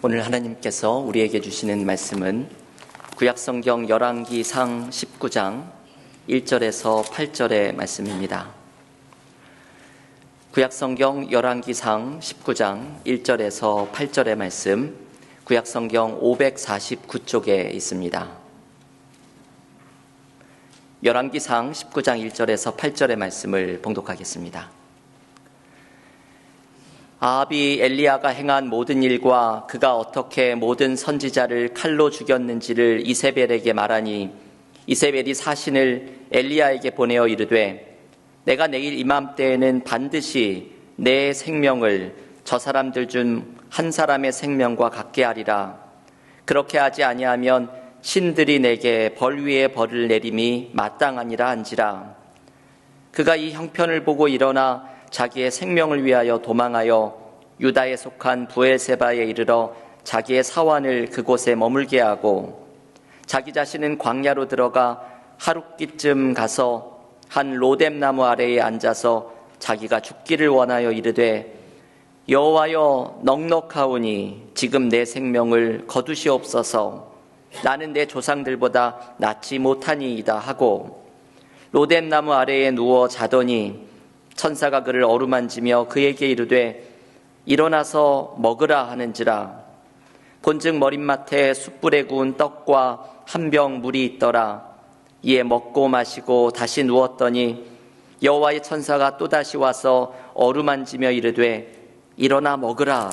오늘 하나님께서 우리에게 주시는 말씀은 구약성경 열왕기상 19장 1절에서 8절의 말씀입니다. 구약성경 열왕기상 19장 1절에서 8절의 말씀, 구약성경 549쪽에 있습니다. 열왕기상 19장 1절에서 8절의 말씀을 봉독하겠습니다. 아합이 엘리야가 행한 모든 일과 그가 어떻게 모든 선지자를 칼로 죽였는지를 이세벨에게 말하니 이세벨이 사신을 엘리야에게 보내어 이르되 내가 내일 이맘때에는 반드시 내 생명을 저 사람들 중 한 사람의 생명과 같게 하리라. 그렇게 하지 아니하면 신들이 내게 벌 위에 벌을 내림이 마땅하니라 한지라. 그가 이 형편을 보고 일어나 자기의 생명을 위하여 도망하여 유다에 속한 브엘세바에 이르러 자기의 사환을 그곳에 머물게 하고 자기 자신은 광야로 들어가 하룻기쯤 가서 한 로뎀나무 아래에 앉아서 자기가 죽기를 원하여 이르되 여호와여 넉넉하오니 지금 내 생명을 거두시옵소서. 나는 내 조상들보다 낫지 못하니이다 하고 로뎀나무 아래에 누워 자더니 천사가 그를 어루만지며 그에게 이르되 일어나서 먹으라 하는지라. 본즉 머릿맡에 숯불에 구운 떡과 한 병 물이 있더라. 이에 먹고 마시고 다시 누웠더니 여호와의 천사가 또다시 와서 어루만지며 이르되 일어나 먹으라.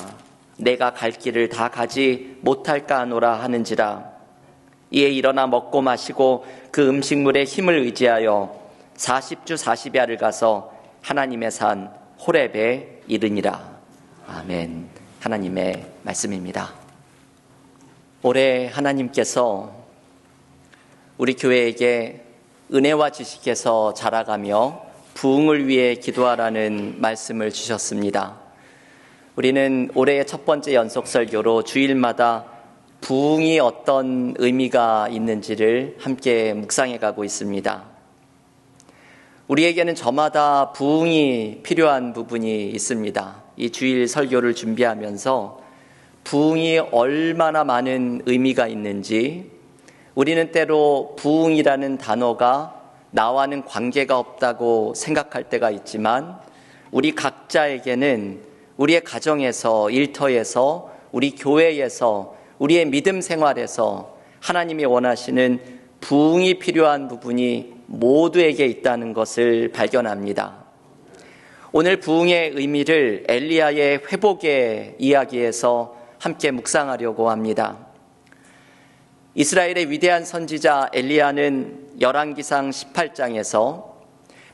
내가 갈 길을 다 가지 못할까 하노라 하는지라. 이에 일어나 먹고 마시고 그 음식물에 힘을 의지하여 40주 40야를 가서 하나님의 산 호렙에 이르니라. 아멘. 하나님의 말씀입니다. 올해 하나님께서 우리 교회에게 은혜와 지식에서 자라가며 부흥을 위해 기도하라는 말씀을 주셨습니다. 우리는 올해의 첫 번째 연속 설교로 주일마다 부흥이 어떤 의미가 있는지를 함께 묵상해 가고 있습니다. 우리에게는 저마다 부흥이 필요한 부분이 있습니다. 이 주일 설교를 준비하면서 부흥이 얼마나 많은 의미가 있는지, 우리는 때로 부흥이라는 단어가 나와는 관계가 없다고 생각할 때가 있지만 우리 각자에게는 우리의 가정에서, 일터에서, 우리 교회에서, 우리의 믿음 생활에서 하나님이 원하시는 부흥이 필요한 부분이 모두에게 있다는 것을 발견합니다. 오늘 부흥의 의미를 엘리야의 회복의 이야기에서 함께 묵상하려고 합니다. 이스라엘의 위대한 선지자 엘리야는 열왕기상 18장에서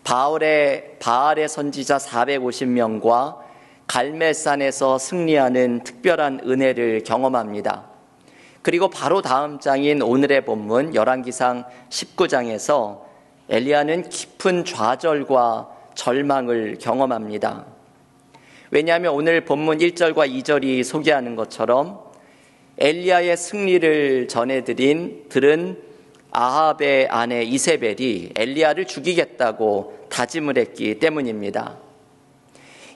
바알의 선지자 450명과 갈멜산에서 승리하는 특별한 은혜를 경험합니다. 그리고 바로 다음 장인 오늘의 본문 열왕기상 19장에서 엘리야는 깊은 좌절과 절망을 경험합니다. 왜냐하면 오늘 본문 1절과 2절이 소개하는 것처럼 엘리야의 승리를 들은 아합의 아내 이세벨이 엘리야를 죽이겠다고 다짐을 했기 때문입니다.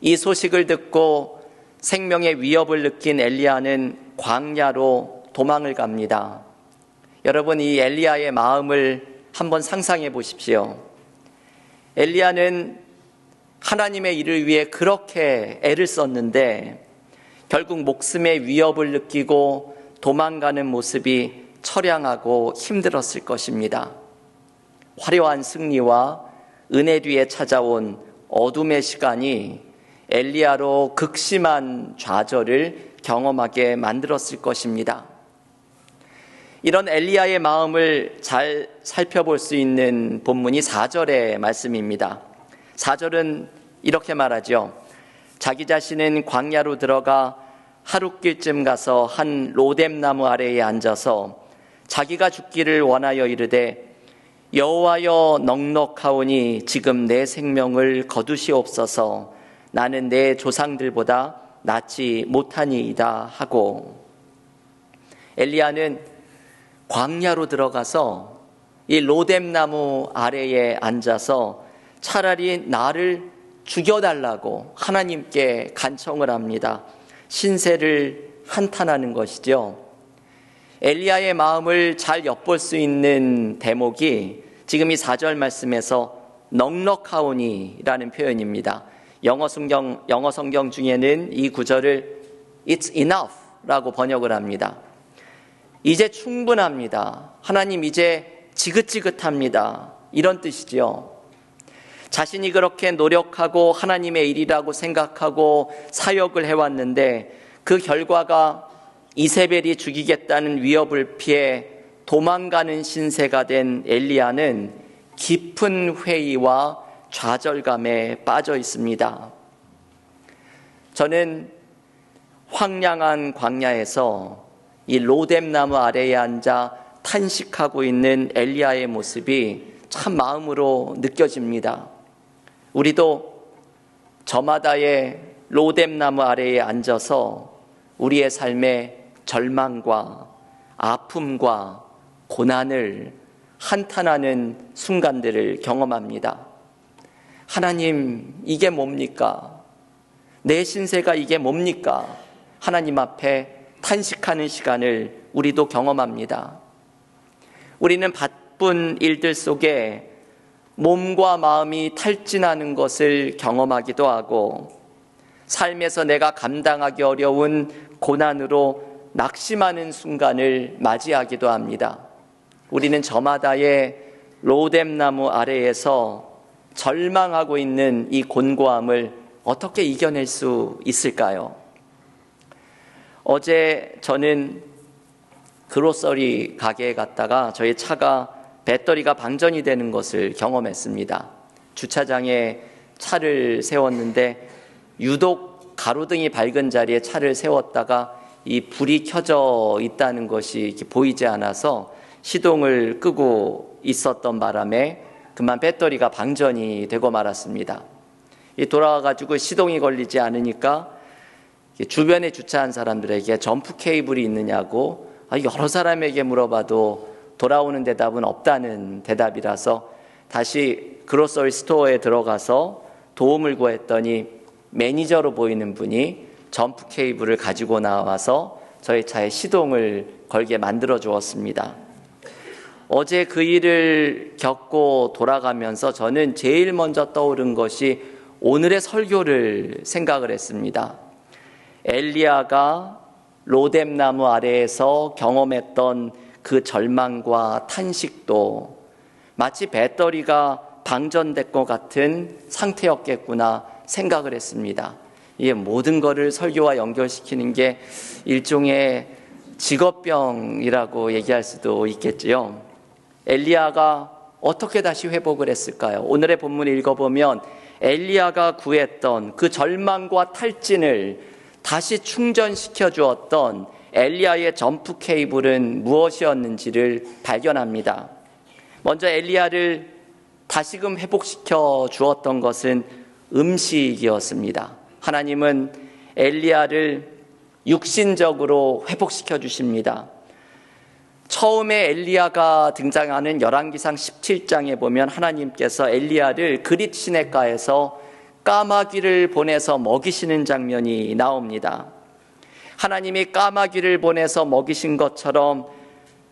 이 소식을 듣고 생명의 위협을 느낀 엘리야는 광야로 도망을 갑니다. 여러분, 이 엘리야의 마음을 한번 상상해 보십시오. 엘리야는 하나님의 일을 위해 그렇게 애를 썼는데 결국 목숨의 위협을 느끼고 도망가는 모습이 처량하고 힘들었을 것입니다. 화려한 승리와 은혜 뒤에 찾아온 어둠의 시간이 엘리야로 극심한 좌절을 경험하게 만들었을 것입니다. 이런 엘리야의 마음을 잘 살펴볼 수 있는 본문이 4절의 말씀입니다. 4절은 이렇게 말하죠. 자기 자신은 광야로 들어가 하룻길쯤 가서 한 로뎀나무 아래에 앉아서 자기가 죽기를 원하여 이르되 여호와여 넉넉하오니 지금 내 생명을 거두시옵소서. 나는 내 조상들보다 낫지 못하니이다 하고, 엘리야는 광야로 들어가서 이 로뎀나무 아래에 앉아서 차라리 나를 죽여달라고 하나님께 간청을 합니다. 신세를 한탄하는 것이죠. 엘리야의 마음을 잘 엿볼 수 있는 대목이 지금 이 4절 말씀에서 넉넉하오니라는 표현입니다. 영어 성경 중에는 이 구절을 It's enough라고 번역을 합니다. 이제 충분합니다. 하나님 이제 지긋지긋합니다. 이런 뜻이지요. 자신이 그렇게 노력하고 하나님의 일이라고 생각하고 사역을 해왔는데 그 결과가 이세벨이 죽이겠다는 위협을 피해 도망가는 신세가 된 엘리야는 깊은 회의와 좌절감에 빠져 있습니다. 저는 황량한 광야에서 이 로뎀나무 아래에 앉아 탄식하고 있는 엘리야의 모습이 참 마음으로 느껴집니다. 우리도 저마다의 로뎀나무 아래에 앉아서 우리의 삶의 절망과 아픔과 고난을 한탄하는 순간들을 경험합니다. 하나님, 이게 뭡니까? 내 신세가 이게 뭡니까? 하나님 앞에 탄식하는 시간을 우리도 경험합니다. 우리는 바쁜 일들 속에 몸과 마음이 탈진하는 것을 경험하기도 하고 삶에서 내가 감당하기 어려운 고난으로 낙심하는 순간을 맞이하기도 합니다. 우리는 저마다의 로뎀나무 아래에서 절망하고 있는 이 곤고함을 어떻게 이겨낼 수 있을까요? 어제 저는 그로서리 가게에 갔다가 저희 차가 배터리가 방전이 되는 것을 경험했습니다. 주차장에 차를 세웠는데 유독 가로등이 밝은 자리에 차를 세웠다가 이 불이 켜져 있다는 것이 이렇게 보이지 않아서 시동을 끄고 있었던 바람에 그만 배터리가 방전이 되고 말았습니다. 돌아와가지고 시동이 걸리지 않으니까 주변에 주차한 사람들에게 점프 케이블이 있느냐고 여러 사람에게 물어봐도 돌아오는 대답은 없다는 대답이라서 다시 그로서리 스토어에 들어가서 도움을 구했더니 매니저로 보이는 분이 점프 케이블을 가지고 나와서 저희 차에 시동을 걸게 만들어 주었습니다. 어제 그 일을 겪고 돌아가면서 저는 제일 먼저 떠오른 것이 오늘의 설교를 생각을 했습니다. 엘리야가 로뎀나무 아래에서 경험했던 그 절망과 탄식도 마치 배터리가 방전될 것 같은 상태였겠구나 생각을 했습니다. 이 모든 것을 설교와 연결시키는 게 일종의 직업병이라고 얘기할 수도 있겠지요. 엘리야가 어떻게 다시 회복을 했을까요? 오늘의 본문을 읽어보면 엘리야가 구했던 그 절망과 탈진을 다시 충전시켜 주었던 엘리야의 점프 케이블은 무엇이었는지를 발견합니다. 먼저 엘리야를 다시금 회복시켜 주었던 것은 음식이었습니다. 하나님은 엘리야를 육신적으로 회복시켜 주십니다. 처음에 엘리야가 등장하는 열왕기상 17장에 보면 하나님께서 엘리야를 그릿 시내가에서 까마귀를 보내서 먹이시는 장면이 나옵니다. 하나님이 까마귀를 보내서 먹이신 것처럼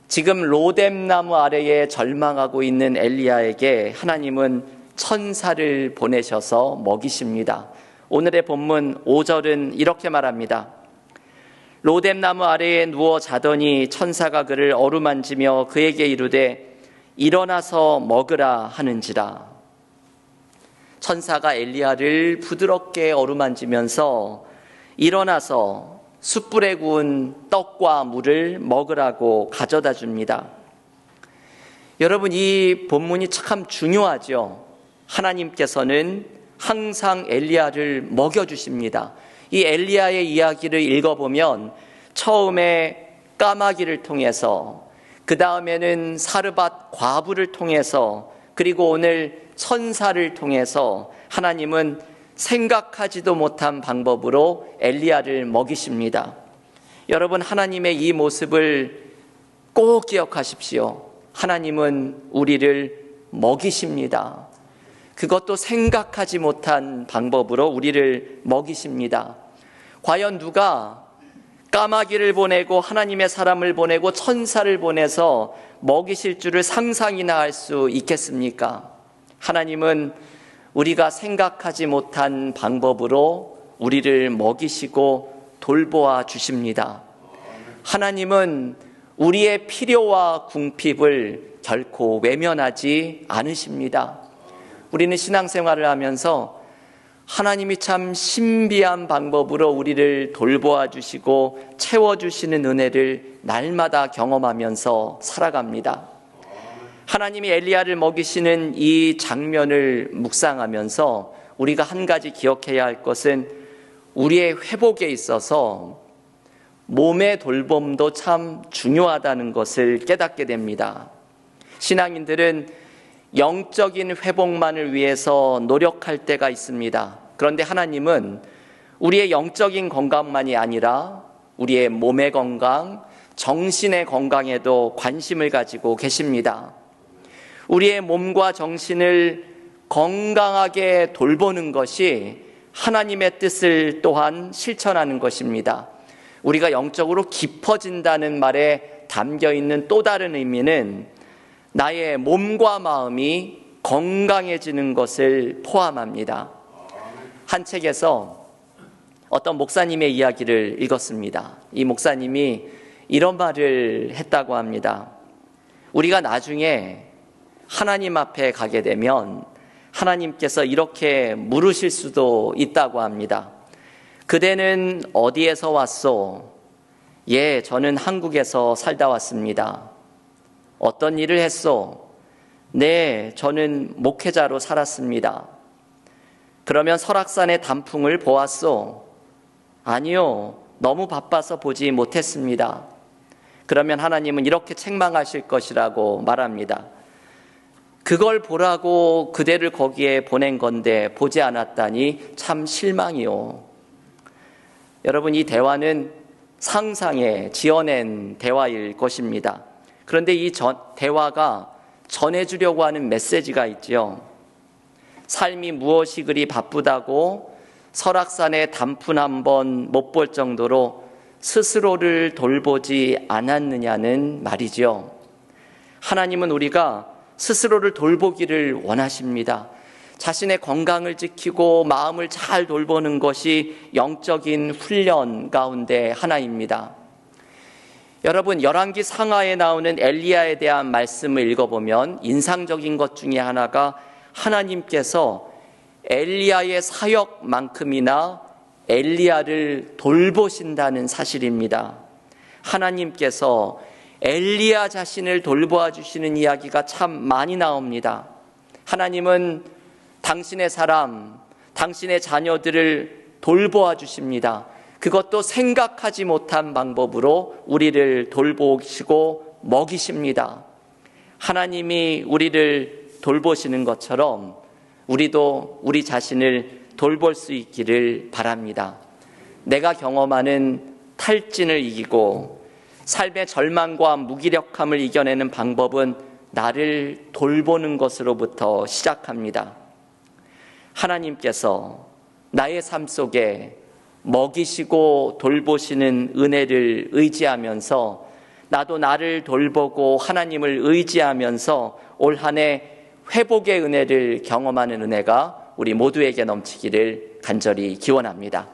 지금 로뎀나무 아래에 절망하고 있는 엘리야에게 하나님은 천사를 보내셔서 먹이십니다. 오늘의 본문 5절은 이렇게 말합니다. 로뎀나무 아래에 누워 자더니 천사가 그를 어루만지며 그에게 이르되 일어나서 먹으라 하는지라. 천사가 엘리야를 부드럽게 어루만지면서 일어나서 숯불에 구운 떡과 물을 먹으라고 가져다 줍니다. 여러분, 이 본문이 참 중요하죠. 하나님께서는 항상 엘리야를 먹여주십니다. 이 엘리야의 이야기를 읽어보면 처음에 까마귀를 통해서, 그 다음에는 사르밧 과부를 통해서, 그리고 오늘 천사를 통해서 하나님은 생각하지도 못한 방법으로 엘리야를 먹이십니다. 여러분, 하나님의 이 모습을 꼭 기억하십시오. 하나님은 우리를 먹이십니다. 그것도 생각하지 못한 방법으로 우리를 먹이십니다. 과연 누가 까마귀를 보내고 하나님의 사람을 보내고 천사를 보내서 먹이실 줄을 상상이나 할 수 있겠습니까? 하나님은 우리가 생각하지 못한 방법으로 우리를 먹이시고 돌보아 주십니다. 하나님은 우리의 필요와 궁핍을 결코 외면하지 않으십니다. 우리는 신앙생활을 하면서 하나님이 참 신비한 방법으로 우리를 돌보아 주시고 채워주시는 은혜를 날마다 경험하면서 살아갑니다. 하나님이 엘리야를 먹이시는 이 장면을 묵상하면서 우리가 한 가지 기억해야 할 것은 우리의 회복에 있어서 몸의 돌봄도 참 중요하다는 것을 깨닫게 됩니다. 신앙인들은 영적인 회복만을 위해서 노력할 때가 있습니다. 그런데 하나님은 우리의 영적인 건강만이 아니라 우리의 몸의 건강, 정신의 건강에도 관심을 가지고 계십니다. 우리의 몸과 정신을 건강하게 돌보는 것이 하나님의 뜻을 또한 실천하는 것입니다. 우리가 영적으로 깊어진다는 말에 담겨 있는 또 다른 의미는 나의 몸과 마음이 건강해지는 것을 포함합니다. 한 책에서 어떤 목사님의 이야기를 읽었습니다. 이 목사님이 이런 말을 했다고 합니다. 우리가 나중에 하나님 앞에 가게 되면 하나님께서 이렇게 물으실 수도 있다고 합니다. 그대는 어디에서 왔소? 예, 저는 한국에서 살다 왔습니다. 어떤 일을 했소? 네, 저는 목회자로 살았습니다. 그러면 설악산의 단풍을 보았소? 아니요, 너무 바빠서 보지 못했습니다. 그러면 하나님은 이렇게 책망하실 것이라고 말합니다. 그걸 보라고 그대를 거기에 보낸 건데 보지 않았다니 참 실망이요. 여러분, 이 대화는 상상에 지어낸 대화일 것입니다. 그런데 이 대화가 전해주려고 하는 메시지가 있죠. 삶이 무엇이 그리 바쁘다고 설악산에 단풍 한 번 못 볼 정도로 스스로를 돌보지 않았느냐는 말이죠. 하나님은 우리가 스스로를 돌보기를 원하십니다. 자신의 건강을 지키고 마음을 잘 돌보는 것이 영적인 훈련 가운데 하나입니다. 여러분, 열왕기 상하에 나오는 엘리야에 대한 말씀을 읽어보면 인상적인 것 중에 하나가 하나님께서 엘리야의 사역만큼이나 엘리야를 돌보신다는 사실입니다. 하나님께서 엘리야 자신을 돌보아 주시는 이야기가 참 많이 나옵니다. 하나님은 당신의 사람, 당신의 자녀들을 돌보아 주십니다. 그것도 생각하지 못한 방법으로 우리를 돌보시고 먹이십니다. 하나님이 우리를 돌보시는 것처럼 우리도 우리 자신을 돌볼 수 있기를 바랍니다. 내가 경험하는 탈진을 이기고 삶의 절망과 무기력함을 이겨내는 방법은 나를 돌보는 것으로부터 시작합니다. 하나님께서 나의 삶 속에 먹이시고 돌보시는 은혜를 의지하면서 나도 나를 돌보고 하나님을 의지하면서 올 한 해 회복의 은혜를 경험하는 은혜가 우리 모두에게 넘치기를 간절히 기원합니다.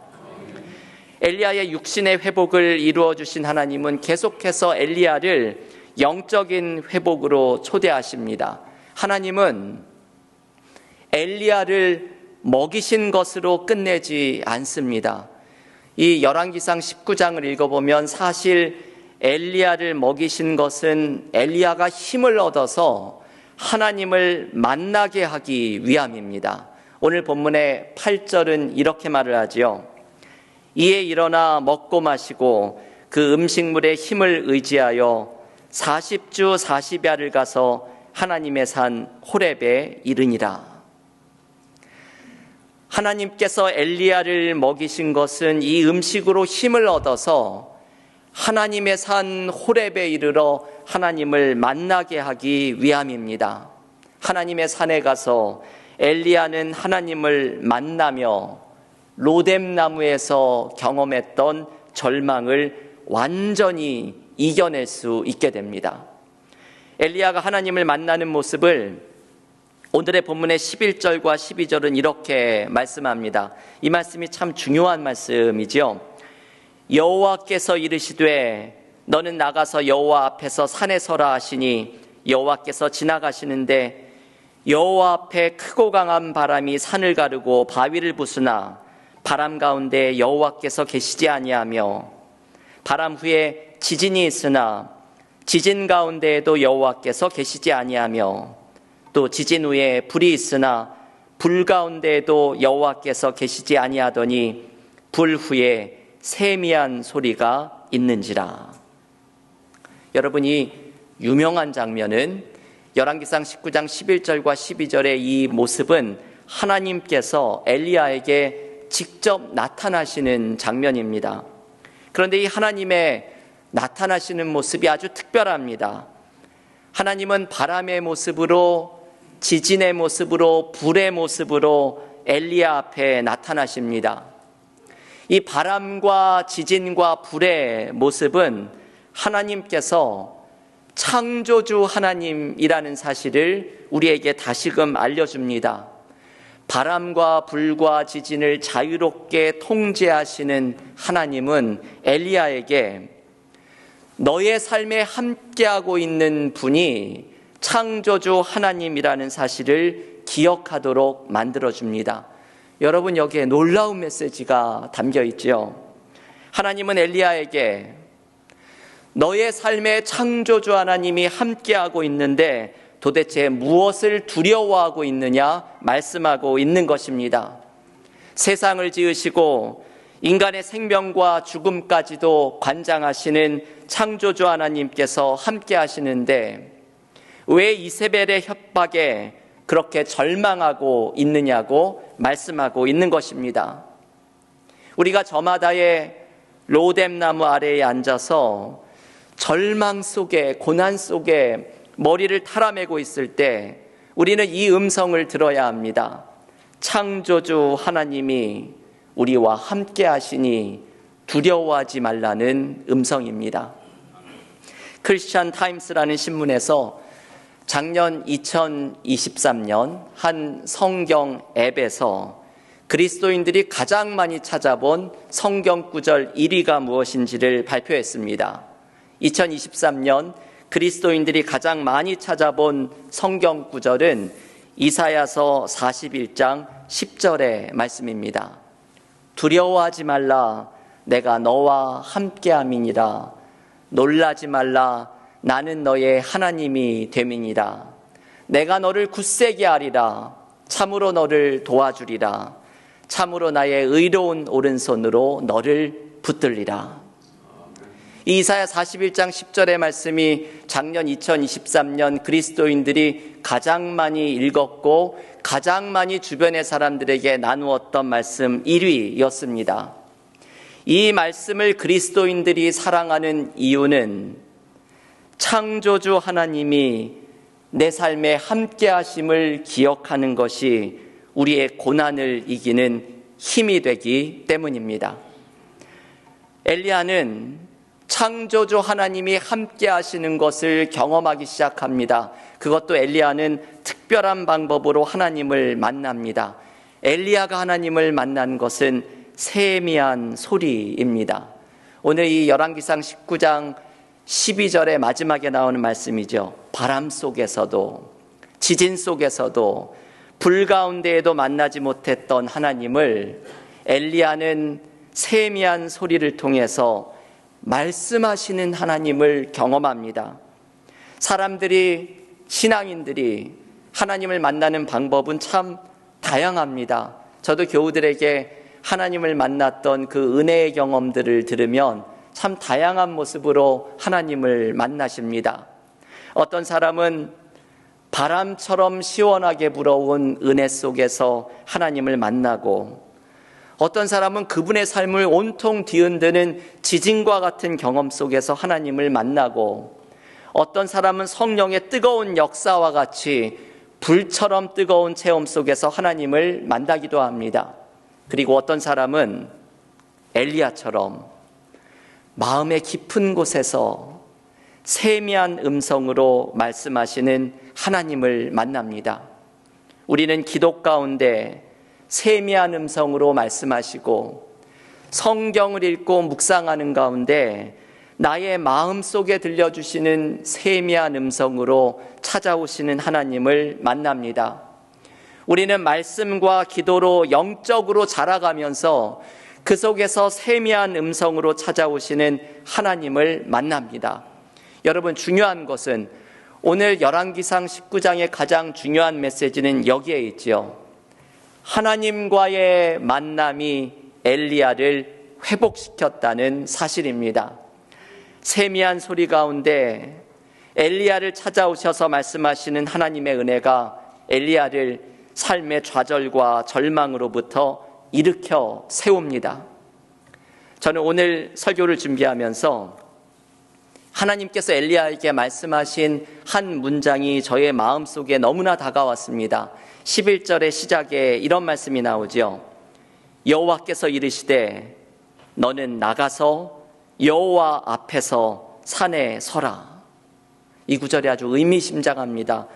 엘리야의 육신의 회복을 이루어 주신 하나님은 계속해서 엘리야를 영적인 회복으로 초대하십니다. 하나님은 엘리야를 먹이신 것으로 끝내지 않습니다. 이 열왕기상 19장을 읽어보면 사실 엘리야를 먹이신 것은 엘리야가 힘을 얻어서 하나님을 만나게 하기 위함입니다. 오늘 본문의 8절은 이렇게 말을 하지요. 이에 일어나 먹고 마시고 그 음식물의 힘을 의지하여 40주 40야를 가서 하나님의 산 호렙에 이르니라. 하나님께서 엘리야를 먹이신 것은 이 음식으로 힘을 얻어서 하나님의 산 호렙에 이르러 하나님을 만나게 하기 위함입니다. 하나님의 산에 가서 엘리야는 하나님을 만나며 로뎀나무에서 경험했던 절망을 완전히 이겨낼 수 있게 됩니다. 엘리야가 하나님을 만나는 모습을 오늘의 본문의 11절과 12절은 이렇게 말씀합니다. 이 말씀이 참 중요한 말씀이죠. 여호와께서 이르시되 너는 나가서 여호와 앞에서 산에 서라 하시니 여호와께서 지나가시는데 여호와 앞에 크고 강한 바람이 산을 가르고 바위를 부수나 바람 가운데 여호와께서 계시지 아니하며 바람 후에 지진이 있으나 지진 가운데에도 여호와께서 계시지 아니하며 또 지진 후에 불이 있으나 불 가운데에도 여호와께서 계시지 아니하더니 불 후에 세미한 소리가 있는지라. 여러분이 유명한 장면은 열왕기상 19장 11절과 12절의 이 모습은 하나님께서 엘리야에게 직접 나타나시는 장면입니다. 그런데 이 하나님의 나타나시는 모습이 아주 특별합니다. 하나님은 바람의 모습으로, 지진의 모습으로, 불의 모습으로 엘리야 앞에 나타나십니다. 이 바람과 지진과 불의 모습은 하나님께서 창조주 하나님이라는 사실을 우리에게 다시금 알려줍니다. 바람과 불과 지진을 자유롭게 통제하시는 하나님은 엘리야에게 너의 삶에 함께하고 있는 분이 창조주 하나님이라는 사실을 기억하도록 만들어줍니다. 여러분, 여기에 놀라운 메시지가 담겨 있죠. 하나님은 엘리야에게 너의 삶에 창조주 하나님이 함께하고 있는데 도대체 무엇을 두려워하고 있느냐 말씀하고 있는 것입니다. 세상을 지으시고 인간의 생명과 죽음까지도 관장하시는 창조주 하나님께서 함께 하시는데 왜 이세벨의 협박에 그렇게 절망하고 있느냐고 말씀하고 있는 것입니다. 우리가 저마다의 로뎀나무 아래에 앉아서 절망 속에, 고난 속에 머리를 탈아매고 있을 때 우리는 이 음성을 들어야 합니다. 창조주 하나님이 우리와 함께 하시니 두려워하지 말라는 음성입니다. 크리스천 타임스라는 신문에서 작년 2023년 한 성경 앱에서 그리스도인들이 가장 많이 찾아본 성경 구절 1위가 무엇인지를 발표했습니다. 2023년 그리스도인들이 가장 많이 찾아본 성경 구절은 이사야서 41장 10절의 말씀입니다. 두려워하지 말라, 내가 너와 함께함이니라. 놀라지 말라, 나는 너의 하나님이 됨이니라. 내가 너를 굳세게 하리라. 참으로 너를 도와주리라. 참으로 나의 의로운 오른손으로 너를 붙들리라. 이사야 41장 10절의 말씀이 작년 2023년 그리스도인들이 가장 많이 읽었고 가장 많이 주변의 사람들에게 나누었던 말씀 1위였습니다. 이 말씀을 그리스도인들이 사랑하는 이유는 창조주 하나님이 내 삶에 함께 하심을 기억하는 것이 우리의 고난을 이기는 힘이 되기 때문입니다. 엘리야는 창조주 하나님이 함께 하시는 것을 경험하기 시작합니다. 그것도 엘리야는 특별한 방법으로 하나님을 만납니다. 엘리야가 하나님을 만난 것은 세미한 소리입니다. 오늘 이 열왕기상 19장 12절의 마지막에 나오는 말씀이죠. 바람 속에서도 지진 속에서도 불 가운데에도 만나지 못했던 하나님을 엘리야는 세미한 소리를 통해서 말씀하시는 하나님을 경험합니다. 사람들이, 신앙인들이 하나님을 만나는 방법은 참 다양합니다. 저도 교우들에게 하나님을 만났던 그 은혜의 경험들을 들으면 참 다양한 모습으로 하나님을 만나십니다. 어떤 사람은 바람처럼 시원하게 불어온 은혜 속에서 하나님을 만나고, 어떤 사람은 그분의 삶을 온통 뒤흔드는 지진과 같은 경험 속에서 하나님을 만나고, 어떤 사람은 성령의 뜨거운 역사와 같이 불처럼 뜨거운 체험 속에서 하나님을 만나기도 합니다. 그리고 어떤 사람은 엘리야처럼 마음의 깊은 곳에서 세미한 음성으로 말씀하시는 하나님을 만납니다. 우리는 기도 가운데 세미한 음성으로 말씀하시고 성경을 읽고 묵상하는 가운데 나의 마음속에 들려주시는 세미한 음성으로 찾아오시는 하나님을 만납니다. 우리는 말씀과 기도로 영적으로 자라가면서 그 속에서 세미한 음성으로 찾아오시는 하나님을 만납니다. 여러분, 중요한 것은 오늘 열왕기상 19장의 가장 중요한 메시지는 여기에 있지요. 하나님과의 만남이 엘리야를 회복시켰다는 사실입니다. 세미한 소리 가운데 엘리야를 찾아오셔서 말씀하시는 하나님의 은혜가 엘리야를 삶의 좌절과 절망으로부터 일으켜 세웁니다. 저는 오늘 설교를 준비하면서 하나님께서 엘리야에게 말씀하신 한 문장이 저의 마음속에 너무나 다가왔습니다. 11절의 시작에 이런 말씀이 나오죠. 여호와께서 이르시되 너는 나가서 여호와 앞에서 산에 서라. 이 구절이 아주 의미심장합니다.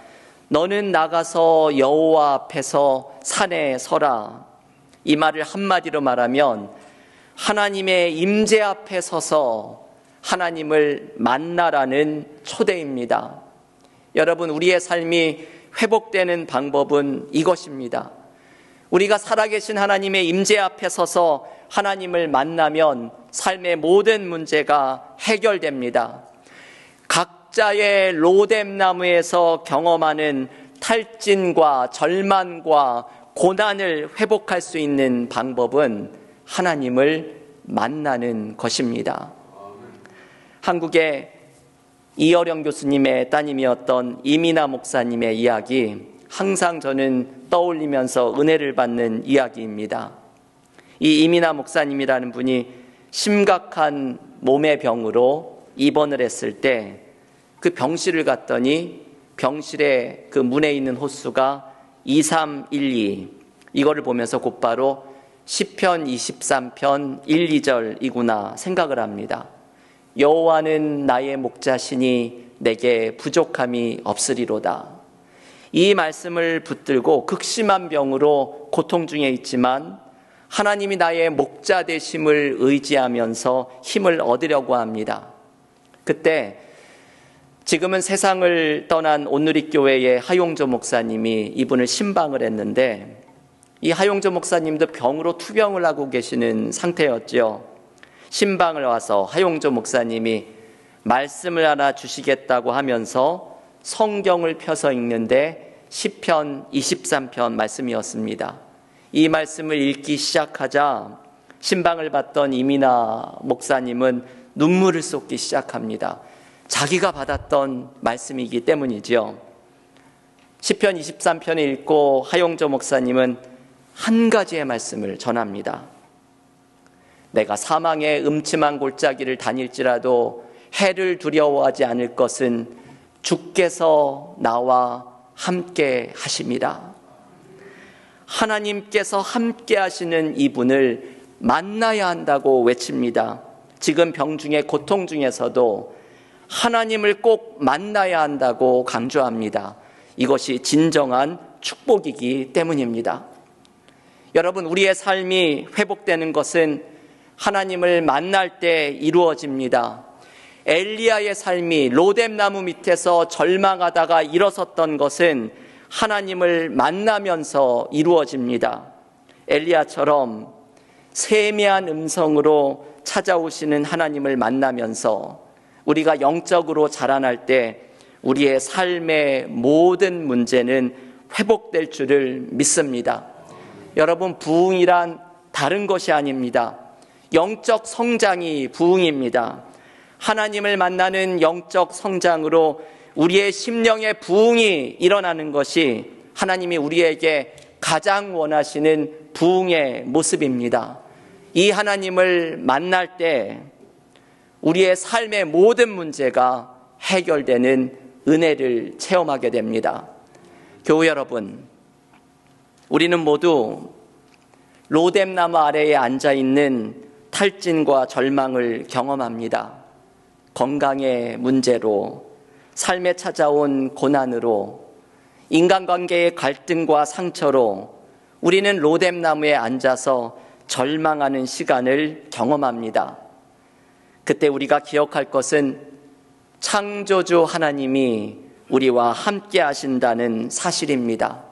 너는 나가서 여호와 앞에서 산에 서라. 이 말을 한마디로 말하면 하나님의 임재 앞에 서서 하나님을 만나라는 초대입니다. 여러분, 우리의 삶이 회복되는 방법은 이것입니다. 우리가 살아계신 하나님의 임재 앞에 서서 하나님을 만나면 삶의 모든 문제가 해결됩니다. 각자의 로뎀나무에서 경험하는 탈진과 절망과 고난을 회복할 수 있는 방법은 하나님을 만나는 것입니다. 한국의 이어령 교수님의 따님이었던 이민아 목사님의 이야기, 항상 저는 떠올리면서 은혜를 받는 이야기입니다. 이 이민아 목사님이라는 분이 심각한 몸의 병으로 입원을 했을 때 그 병실을 갔더니 병실에 그 문에 있는 호수가 2312, 이거를 보면서 곧바로 시편 23편 1, 2절이구나 생각을 합니다. 여호와는 나의 목자시니 내게 부족함이 없으리로다. 이 말씀을 붙들고 극심한 병으로 고통 중에 있지만 하나님이 나의 목자 되심을 의지하면서 힘을 얻으려고 합니다. 그때 지금은 세상을 떠난 온누리교회의 하용조 목사님이 이분을 신방을 했는데, 이 하용조 목사님도 병으로 투병을 하고 계시는 상태였죠. 신방을 와서 하용조 목사님이 말씀을 하나 주시겠다고 하면서 성경을 펴서 읽는데 시편 23편 말씀이었습니다. 이 말씀을 읽기 시작하자 신방을 받던 이민아 목사님은 눈물을 쏟기 시작합니다. 자기가 받았던 말씀이기 때문이지요. 시편 23편을 읽고 하용조 목사님은 한 가지의 말씀을 전합니다. 내가 사망의 음침한 골짜기를 다닐지라도 해를 두려워하지 않을 것은 주께서 나와 함께 하심이라. 하나님께서 함께 하시는 이분을 만나야 한다고 외칩니다. 지금 병 중에 고통 중에서도 하나님을 꼭 만나야 한다고 강조합니다. 이것이 진정한 축복이기 때문입니다. 여러분, 우리의 삶이 회복되는 것은 하나님을 만날 때 이루어집니다. 엘리야의 삶이 로뎀나무 밑에서 절망하다가 일어섰던 것은 하나님을 만나면서 이루어집니다. 엘리야처럼 세미한 음성으로 찾아오시는 하나님을 만나면서 우리가 영적으로 자라날 때 우리의 삶의 모든 문제는 회복될 줄을 믿습니다. 여러분, 부흥이란 다른 것이 아닙니다. 영적 성장이 부흥입니다. 하나님을 만나는 영적 성장으로 우리의 심령의 부흥이 일어나는 것이 하나님이 우리에게 가장 원하시는 부흥의 모습입니다. 이 하나님을 만날 때 우리의 삶의 모든 문제가 해결되는 은혜를 체험하게 됩니다. 교우 여러분, 우리는 모두 로뎀나무 아래에 앉아있는 탈진과 절망을 경험합니다. 건강의 문제로, 삶에 찾아온 고난으로, 인간관계의 갈등과 상처로 우리는 로뎀나무에 앉아서 절망하는 시간을 경험합니다. 그때 우리가 기억할 것은 창조주 하나님이 우리와 함께 하신다는 사실입니다.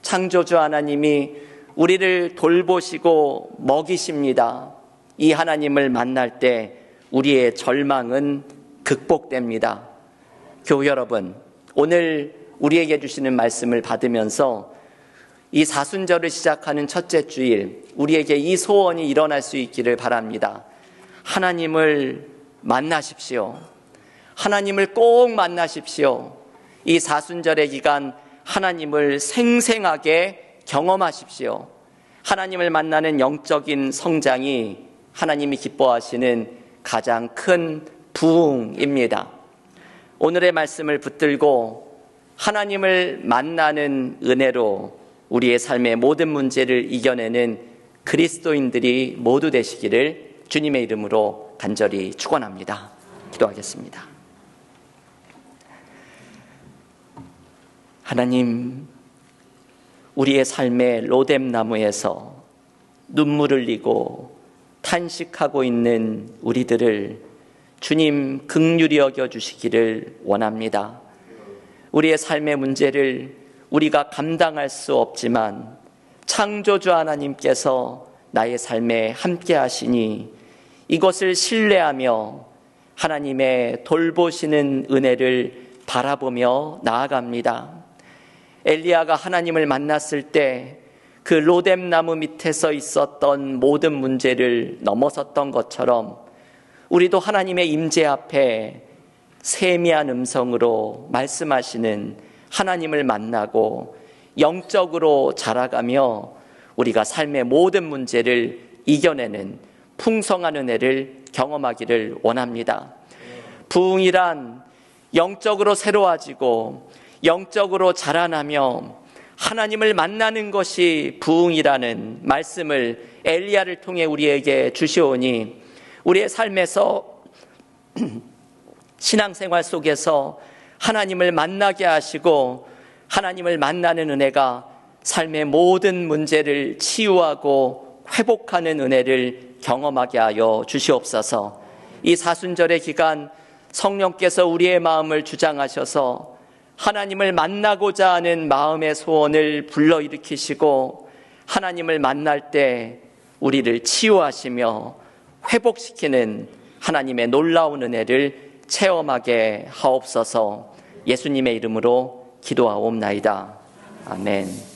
창조주 하나님이 우리를 돌보시고 먹이십니다. 이 하나님을 만날 때 우리의 절망은 극복됩니다. 교우 여러분, 오늘 우리에게 주시는 말씀을 받으면서 이 사순절을 시작하는 첫째 주일, 우리에게 이 소원이 일어날 수 있기를 바랍니다. 하나님을 만나십시오. 하나님을 꼭 만나십시오. 이 사순절의 기간 하나님을 생생하게 경험하십시오. 하나님을 만나는 영적인 성장이 하나님이 기뻐하시는 가장 큰 부흥입니다. 오늘의 말씀을 붙들고 하나님을 만나는 은혜로 우리의 삶의 모든 문제를 이겨내는 그리스도인들이 모두 되시기를 주님의 이름으로 간절히 축원합니다. 기도하겠습니다. 하나님, 우리의 삶의 로뎀나무에서 눈물을 흘리고 탄식하고 있는 우리들을 주님 긍휼히 여겨주시기를 원합니다. 우리의 삶의 문제를 우리가 감당할 수 없지만 창조주 하나님께서 나의 삶에 함께 하시니 이것을 신뢰하며 하나님의 돌보시는 은혜를 바라보며 나아갑니다. 엘리야가 하나님을 만났을 때 그 로뎀나무 밑에서 있었던 모든 문제를 넘어섰던 것처럼 우리도 하나님의 임재 앞에 세미한 음성으로 말씀하시는 하나님을 만나고 영적으로 자라가며 우리가 삶의 모든 문제를 이겨내는 풍성한 은혜를 경험하기를 원합니다. 부흥이란 영적으로 새로워지고 영적으로 자라나며 하나님을 만나는 것이 부흥이라는 말씀을 엘리야를 통해 우리에게 주시오니 우리의 삶에서 신앙생활 속에서 하나님을 만나게 하시고 하나님을 만나는 은혜가 삶의 모든 문제를 치유하고 회복하는 은혜를 경험하게 하여 주시옵소서. 이 사순절의 기간 성령께서 우리의 마음을 주장하셔서 하나님을 만나고자 하는 마음의 소원을 불러일으키시고 하나님을 만날 때 우리를 치유하시며 회복시키는 하나님의 놀라운 은혜를 체험하게 하옵소서. 예수님의 이름으로 기도하옵나이다. 아멘.